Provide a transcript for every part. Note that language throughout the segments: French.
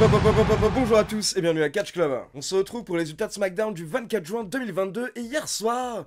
Bonjour à tous et bienvenue à Catch Club. On se retrouve pour les résultats de SmackDown du 24 juin 2022 et hier soir,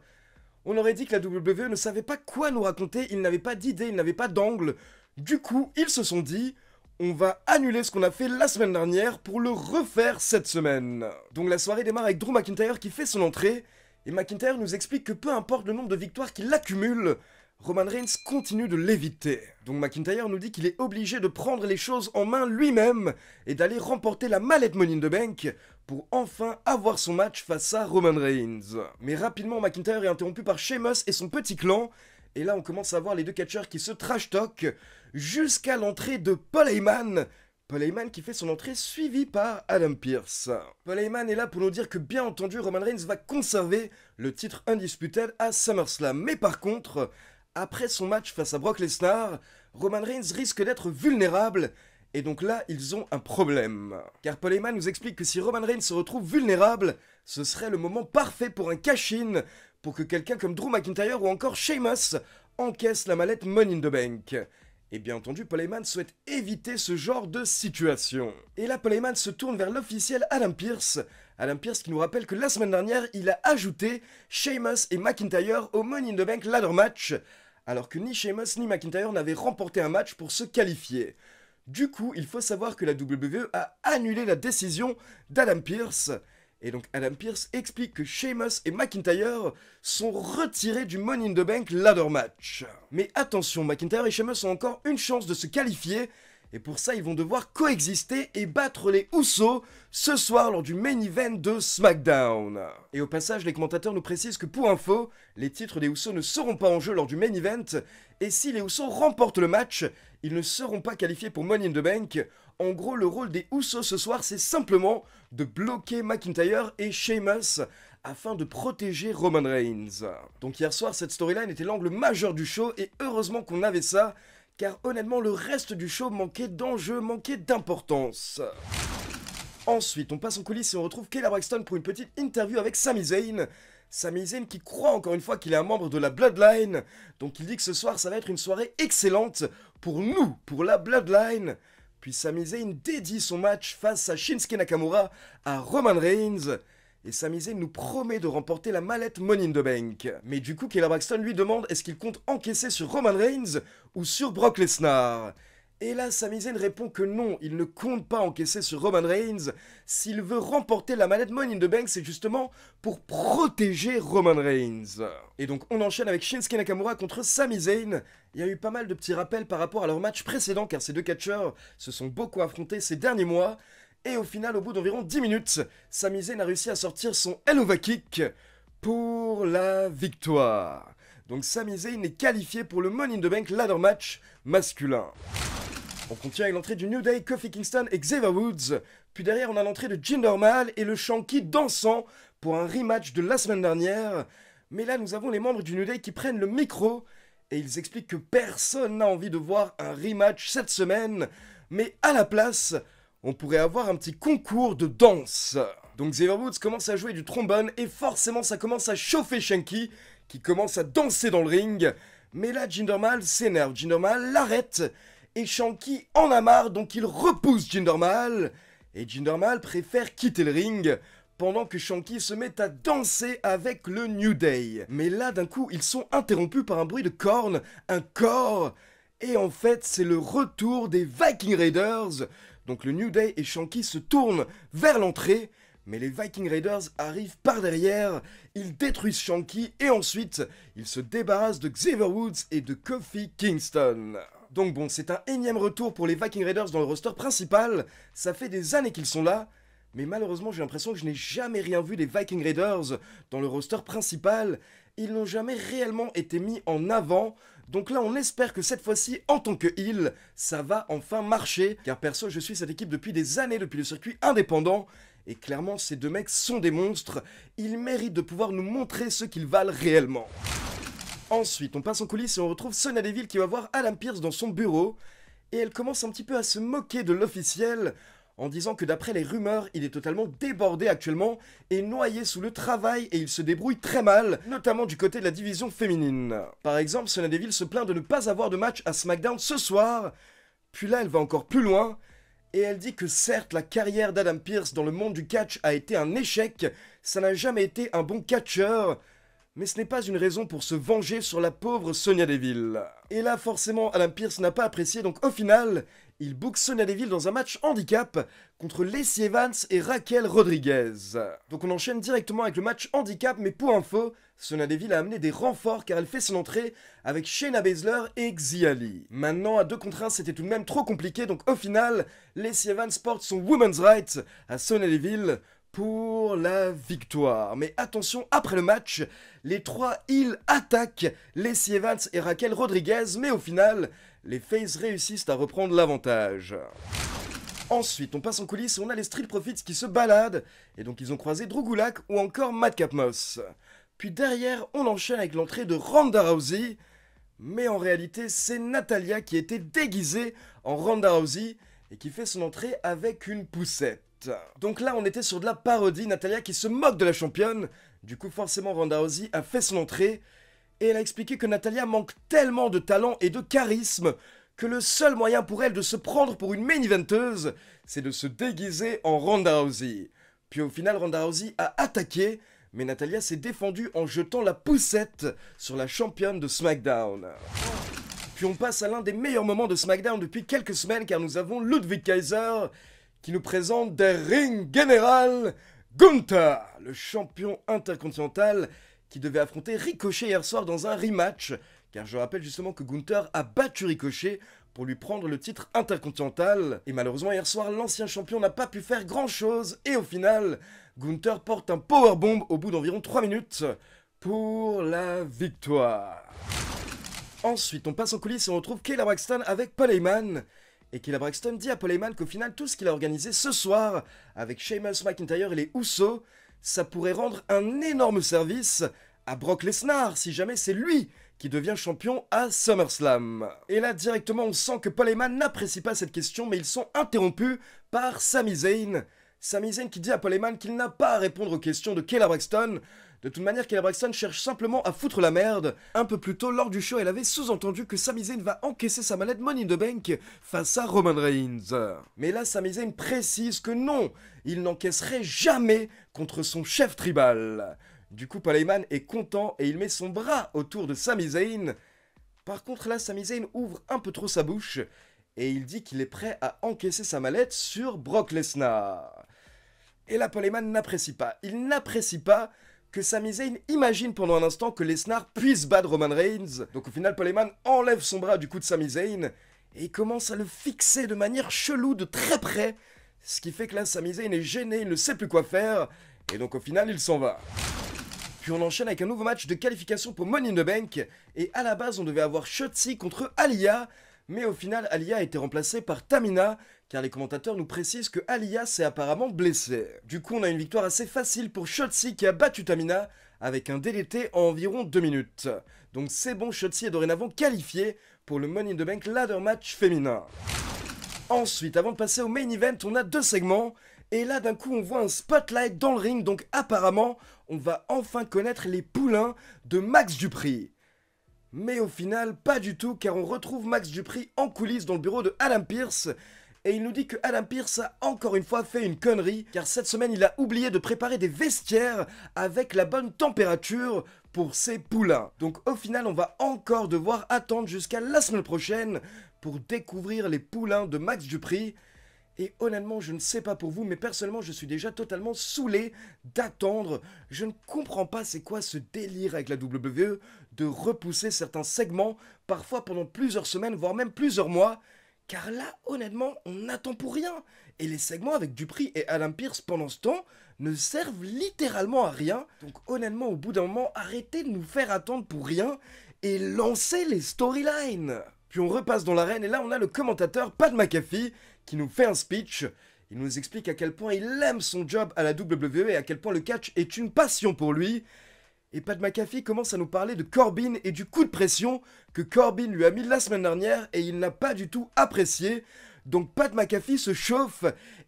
on aurait dit que la WWE ne savait pas quoi nous raconter, ils n'avaient pas d'idée, ils n'avaient pas d'angle. Du coup, ils se sont dit, on va annuler ce qu'on a fait la semaine dernière pour le refaire cette semaine. Donc la soirée démarre avec Drew McIntyre qui fait son entrée et McIntyre nous explique que peu importe le nombre de victoires qu'il accumule, Roman Reigns continue de l'éviter. Donc McIntyre nous dit qu'il est obligé de prendre les choses en main lui-même et d'aller remporter la mallette Money in the Bank pour enfin avoir son match face à Roman Reigns. Mais rapidement McIntyre est interrompu par Sheamus et son petit clan. Et là on commence à voir les deux catcheurs qui se trash-talk jusqu'à l'entrée de Paul Heyman. Paul Heyman qui fait son entrée suivi par Adam Pearce. Paul Heyman est là pour nous dire que bien entendu Roman Reigns va conserver le titre Undisputed à SummerSlam. Mais par contre, après son match face à Brock Lesnar, Roman Reigns risque d'être vulnérable, et donc là, ils ont un problème. Car Paul Heyman nous explique que si Roman Reigns se retrouve vulnérable, ce serait le moment parfait pour un cash-in, pour que quelqu'un comme Drew McIntyre ou encore Sheamus encaisse la mallette Money in the Bank. Et bien entendu, Paul Heyman souhaite éviter ce genre de situation. Et là, Paul Heyman se tourne vers l'officiel Adam Pearce. Adam Pearce qui nous rappelle que la semaine dernière, il a ajouté Sheamus et McIntyre au Money in the Bank Ladder Match, alors que ni Sheamus ni McIntyre n'avaient remporté un match pour se qualifier. Du coup, il faut savoir que la WWE a annulé la décision d'Adam Pearce. Et donc Adam Pearce explique que Sheamus et McIntyre sont retirés du Money in the Bank Ladder Match. Mais attention, McIntyre et Sheamus ont encore une chance de se qualifier, et pour ça ils vont devoir coexister et battre les Usos ce soir lors du main event de SmackDown. Et au passage, les commentateurs nous précisent que pour info, les titres des Usos ne seront pas en jeu lors du main event, et si les Usos remportent le match, ils ne seront pas qualifiés pour Money in the Bank. En gros, le rôle des Usos ce soir, c'est simplement de bloquer McIntyre et Sheamus afin de protéger Roman Reigns. Donc hier soir, cette storyline était l'angle majeur du show, et heureusement qu'on avait ça, car honnêtement, le reste du show manquait d'enjeu, manquait d'importance. Ensuite, on passe en coulisses et on retrouve Kayla Braxton pour une petite interview avec Sami Zayn. Sami Zayn qui croit encore une fois qu'il est un membre de la Bloodline, donc il dit que ce soir, ça va être une soirée excellente pour nous, pour la Bloodline. Puis Sami Zayn dédie son match face à Shinsuke Nakamura à Roman Reigns. Et Sami Zayn nous promet de remporter la mallette Money in the Bank. Mais du coup, Kayla Braxton lui demande est-ce qu'il compte encaisser sur Roman Reigns ou sur Brock Lesnar. Et là, Sami Zayn répond que non, il ne compte pas encaisser sur Roman Reigns. S'il veut remporter la mallette Money in the Bank, c'est justement pour protéger Roman Reigns. Et donc on enchaîne avec Shinsuke Nakamura contre Sami Zayn. Il y a eu pas mal de petits rappels par rapport à leur match précédent, car ces deux catcheurs se sont beaucoup affrontés ces derniers mois. Et au final, au bout d'environ 10 minutes, Sami Zayn a réussi à sortir son Helluva Kick pour la victoire. Donc Sami Zayn est qualifié pour le Money in the Bank Ladder Match masculin. On continue avec l'entrée du New Day, Kofi Kingston et Xavier Woods. Puis derrière, on a l'entrée de Jinder Mahal et le Shanky dansant pour un rematch de la semaine dernière. Mais là, nous avons les membres du New Day qui prennent le micro et ils expliquent que personne n'a envie de voir un rematch cette semaine. Mais à la place, on pourrait avoir un petit concours de danse. Donc Xavier Woods commence à jouer du trombone et forcément ça commence à chauffer Shanky qui commence à danser dans le ring. Mais là Jinder Mahal s'énerve, Jinder Mahal l'arrête et Shanky en a marre donc il repousse Jinder Mahal. Et Jinder Mahal préfère quitter le ring pendant que Shanky se met à danser avec le New Day. Mais là d'un coup ils sont interrompus par un bruit de corne, un corps. Et en fait c'est le retour des Viking Raiders. Donc le New Day et Shanky se tournent vers l'entrée, mais les Viking Raiders arrivent par derrière, ils détruisent Shanky et ensuite ils se débarrassent de Xavier Woods et de Kofi Kingston. Donc bon, c'est un énième retour pour les Viking Raiders dans le roster principal, ça fait des années qu'ils sont là, mais malheureusement j'ai l'impression que je n'ai jamais rien vu des Viking Raiders dans le roster principal, ils n'ont jamais réellement été mis en avant. Donc là, on espère que cette fois-ci, en tant que heel, ça va enfin marcher. Car perso, je suis cette équipe depuis des années, depuis le circuit indépendant. Et clairement, ces deux mecs sont des monstres. Ils méritent de pouvoir nous montrer ce qu'ils valent réellement. Ensuite, on passe en coulisses et on retrouve Sonya Deville qui va voir Adam Pearce dans son bureau. Et elle commence un petit peu à se moquer de l'officiel en disant que d'après les rumeurs, il est totalement débordé actuellement et noyé sous le travail et il se débrouille très mal, notamment du côté de la division féminine. Par exemple, Sonya Deville se plaint de ne pas avoir de match à SmackDown ce soir, puis là elle va encore plus loin Et elle dit que certes, la carrière d'Adam Pearce dans le monde du catch a été un échec, ça n'a jamais été un bon catcheur, mais ce n'est pas une raison pour se venger sur la pauvre Sonya Deville. Et là, forcément, Adam Pearce n'a pas apprécié, donc au final, il book Sonya Deville dans un match handicap contre Lacey Evans et Raquel Rodriguez. Donc on enchaîne directement avec le match handicap, mais pour info, Sonya Deville a amené des renforts car elle fait son entrée avec Shayna Baszler et Xia Li. Maintenant, à 2 contre 1, c'était tout de même trop compliqué, donc au final, Lacey Evans porte son Women's Right à Sonya Deville pour la victoire. Mais attention, après le match, les 3 heels attaquent Lacey Evans et Raquel Rodriguez, mais au final, les Faces réussissent à reprendre l'avantage. Ensuite, on passe en coulisses et on a les Street Profits qui se baladent, et donc ils ont croisé Drew Gulak ou encore Madcap Moss. Puis derrière, on enchaîne avec l'entrée de Ronda Rousey, mais en réalité, c'est Natalya qui était déguisée en Ronda Rousey et qui fait son entrée avec une poussette. Donc là, on était sur de la parodie, Natalya qui se moque de la championne. Du coup, forcément, Ronda Rousey a fait son entrée. Et elle a expliqué que Natalya manque tellement de talent et de charisme que le seul moyen pour elle de se prendre pour une main eventeuse, c'est de se déguiser en Ronda Rousey. Puis au final, Ronda Rousey a attaqué, mais Natalya s'est défendue en jetant la poussette sur la championne de SmackDown. Puis on passe à l'un des meilleurs moments de SmackDown depuis quelques semaines, car nous avons Ludwig Kaiser qui nous présente der Ring General Gunther, le champion intercontinental qui devait affronter Ricochet hier soir dans un rematch, car je rappelle justement que Gunther a battu Ricochet pour lui prendre le titre intercontinental, et malheureusement hier soir l'ancien champion n'a pas pu faire grand chose, et au final, Gunther porte un powerbomb au bout d'environ 3 minutes pour la victoire. Ensuite, on passe en coulisses et on retrouve Kayla Braxton avec Paul Heyman. Et Kayla Braxton dit à Paul Heyman qu'au final, tout ce qu'il a organisé ce soir avec Sheamus, McIntyre et les Usos, ça pourrait rendre un énorme service à Brock Lesnar si jamais c'est lui qui devient champion à SummerSlam. Et là, directement, on sent que Paul Heyman n'apprécie pas cette question, mais ils sont interrompus par Sami Zayn. Sami Zayn qui dit à Paul Heyman qu'il n'a pas à répondre aux questions de Kayla Braxton. De toute manière, Kayla Braxton cherche simplement à foutre la merde. Un peu plus tôt, lors du show, elle avait sous-entendu que Sami Zayn va encaisser sa mallette Money in the Bank face à Roman Reigns. Mais là, Sami Zayn précise que non, il n'encaisserait jamais contre son chef tribal. Du coup, Paul Heyman est content et il met son bras autour de Sami Zayn. Par contre, là, Sami Zayn ouvre un peu trop sa bouche et il dit qu'il est prêt à encaisser sa mallette sur Brock Lesnar. Et là, Paul Heyman n'apprécie pas. Il n'apprécie pas que Sami Zayn imagine pendant un instant que Lesnar puisse battre Roman Reigns. Donc au final, Paul Heyman enlève son bras du cou de Sami Zayn et il commence à le fixer de manière chelou de très près. Ce qui fait que là, Sami Zayn est gêné, il ne sait plus quoi faire. Et donc au final, il s'en va. Puis on enchaîne avec un nouveau match de qualification pour Money in the Bank. Et à la base, on devait avoir Shotzi contre Aliyah. Mais au final, Aliyah a été remplacée par Tamina, car les commentateurs nous précisent que Aliyah s'est apparemment blessée. Du coup, on a une victoire assez facile pour Shotzi qui a battu Tamina avec un DDT en environ 2 minutes. Donc c'est bon, Shotzi est dorénavant qualifié pour le Money in the Bank Ladder Match féminin. Ensuite, avant de passer au main event, on a 2 segments. Et là, d'un coup, on voit un spotlight dans le ring, donc apparemment, on va enfin connaître les poulains de Max Dupri. Mais au final, pas du tout, car on retrouve Max Dupri en coulisses dans le bureau de Adam Pearce. Et il nous dit que Adam Pearce a encore une fois fait une connerie, car cette semaine, il a oublié de préparer des vestiaires avec la bonne température pour ses poulains. Donc au final, on va encore devoir attendre jusqu'à la semaine prochaine pour découvrir les poulains de Max Dupri. Et honnêtement, je ne sais pas pour vous, mais personnellement, je suis déjà totalement saoulé d'attendre. Je ne comprends pas c'est quoi ce délire avec la WWE de repousser certains segments, parfois pendant plusieurs semaines, voire même plusieurs mois. Car là, honnêtement, on n'attend pour rien. Et les segments avec Dupri et Adam Pearce pendant ce temps ne servent littéralement à rien. Donc honnêtement, au bout d'un moment, arrêtez de nous faire attendre pour rien et lancez les storylines. Puis on repasse dans l'arène et là, on a le commentateur Pat McAfee qui nous fait un speech. Il nous explique à quel point il aime son job à la WWE et à quel point le catch est une passion pour lui. Et Pat McAfee commence à nous parler de Corbin et du coup de pression que Corbin lui a mis la semaine dernière et il n'a pas du tout apprécié. Donc Pat McAfee se chauffe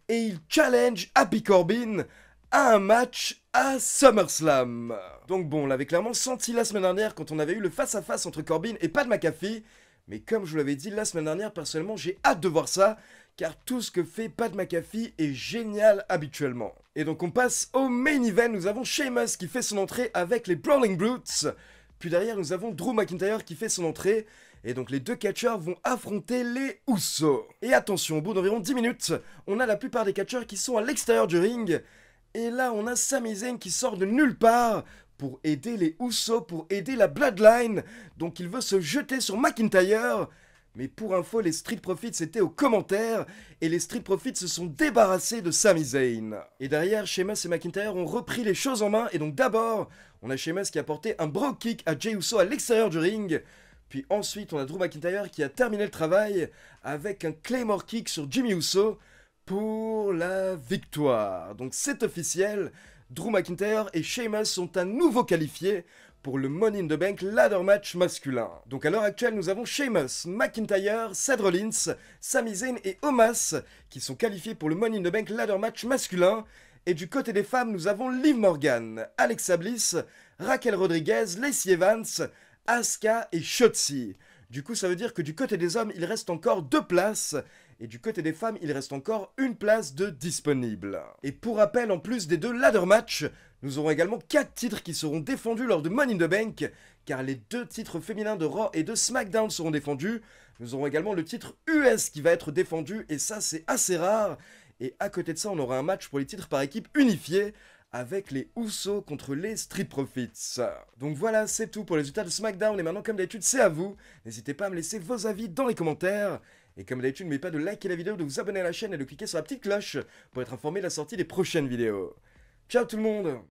et il challenge Happy Corbin à un match à SummerSlam. Donc bon, on l'avait clairement senti la semaine dernière quand on avait eu le face-à-face entre Corbin et Pat McAfee. Mais comme je vous l'avais dit la semaine dernière, personnellement j'ai hâte de voir ça, car tout ce que fait Pat McAfee est génial habituellement. Et donc on passe au main event, nous avons Sheamus qui fait son entrée avec les Brawling Brutes, puis derrière nous avons Drew McIntyre qui fait son entrée, et donc les deux catcheurs vont affronter les Usos. Et attention, au bout d'environ 10 minutes, on a la plupart des catcheurs qui sont à l'extérieur du ring, et là on a Sami Zayn qui sort de nulle part pour aider les Usos, pour aider la Bloodline, donc il veut se jeter sur McIntyre. Mais pour info, les Street Profits étaient aux commentaires, et les Street Profits se sont débarrassés de Sami Zayn. Et derrière, Sheamus et McIntyre ont repris les choses en main, et donc d'abord, on a Sheamus qui a porté un bro kick à Jey Uso à l'extérieur du ring, puis ensuite on a Drew McIntyre qui a terminé le travail avec un Claymore kick sur Jimmy Uso pour la victoire. Donc c'est officiel, Drew McIntyre et Sheamus sont à nouveau qualifiés pour le Money in the Bank Ladder Match masculin. Donc à l'heure actuelle, nous avons Sheamus, McIntyre, Seth Rollins, Sami Zayn et Omos qui sont qualifiés pour le Money in the Bank Ladder Match masculin. Et du côté des femmes, nous avons Liv Morgan, Alexa Bliss, Raquel Rodriguez, Lacey Evans, Asuka et Shotzi. Du coup, ça veut dire que du côté des hommes, il reste encore 2 places. Et du côté des femmes, il reste encore une place de disponible. Et pour rappel, en plus des 2 ladder match, nous aurons également 4 titres qui seront défendus lors de Money in the Bank, car les 2 titres féminins de Raw et de SmackDown seront défendus. Nous aurons également le titre US qui va être défendu, et ça c'est assez rare. Et à côté de ça, on aura un match pour les titres par équipe unifiés, avec les Usos contre les Street Profits. Donc voilà, c'est tout pour les résultats de SmackDown, et maintenant comme d'habitude, c'est à vous. N'hésitez pas à me laisser vos avis dans les commentaires. Et comme d'habitude, n'oubliez pas de liker la vidéo, de vous abonner à la chaîne et de cliquer sur la petite cloche pour être informé de la sortie des prochaines vidéos. Ciao tout le monde!